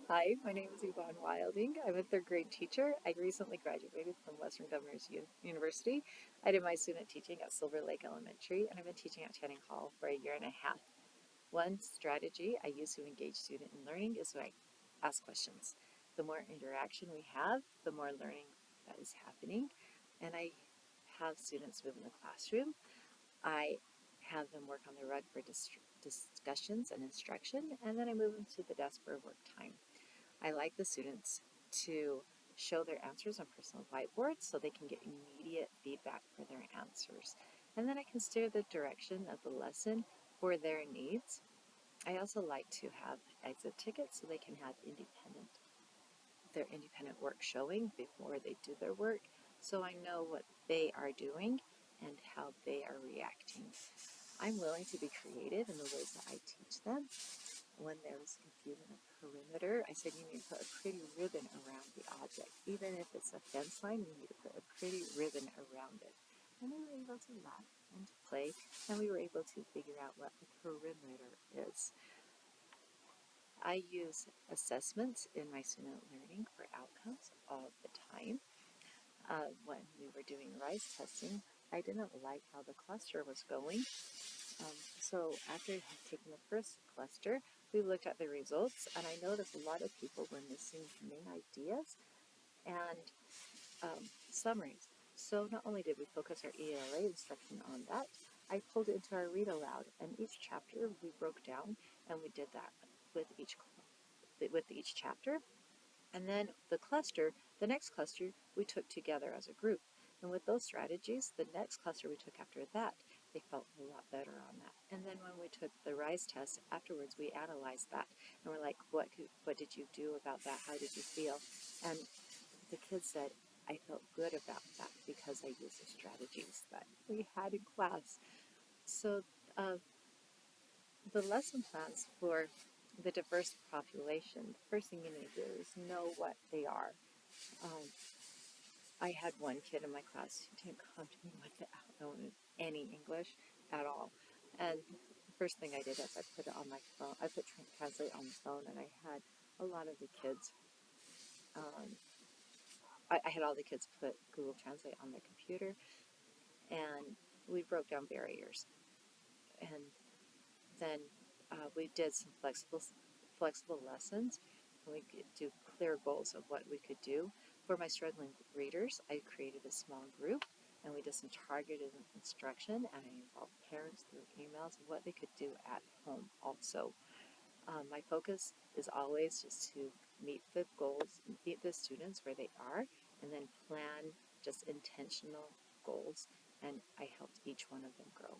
Hi, my name is Yvonne Wilding. I'm a third grade teacher. I recently graduated from Western Governors University. I did my student teaching at Silver Lake Elementary, and I've been teaching at Channing Hall for a year and a half. One strategy I use to engage student in learning is when I ask questions. The more interaction we have, the more learning that is happening. And I have students within the classroom. I have them work on the rug for discussions and instruction, and then I move them to the desk for work time. I like the students to show their answers on personal whiteboards so they can get immediate feedback for their answers. And then I can steer the direction of the lesson for their needs. I also like to have exit tickets so they can have their independent work showing before they do their work, so I know what they are doing and how they are reacting. I'm willing to be creative in the ways that I teach them. When there was confusion of perimeter, I said you need to put a pretty ribbon around the object. Even if it's a fence line, you need to put a pretty ribbon around it. And they were able to laugh and to play, and we were able to figure out what the perimeter is. I use assessments in my student learning for outcomes all the time. When we were doing RISE testing, I didn't like how the cluster was going. So after taking the first cluster, we looked at the results, and I noticed a lot of people were missing main ideas and summaries. So not only did we focus our ELA instruction on that, I pulled it into our read aloud, and each chapter we broke down, and we did that with each chapter. And then the next cluster, we took together as a group. And with those strategies, the next cluster we took after that, they felt a lot better on that. And then when we took the RISE test afterwards, we analyzed that. And we're like, what did you do about that? How did you feel? And the kids said, I felt good about that because I used the strategies that we had in class. So uh, the lesson plans for the diverse population, the first thing you need to do is know what they are. Um, I had one kid in my class who didn't come to me without knowing any English at all. And the first thing I did is I put it on my phone. I put Translate on the phone, and I had a lot of the kids. I had all the kids put Google Translate on their computer, and we broke down barriers. And then we did some flexible lessons, and we could do clear goals of what we could do. For my struggling readers, I created a small group, and we did some targeted instruction, and I involved parents through emails of what they could do at home also. My focus is always just to meet the goals, meet the students where they are, and then plan just intentional goals, and I helped each one of them grow.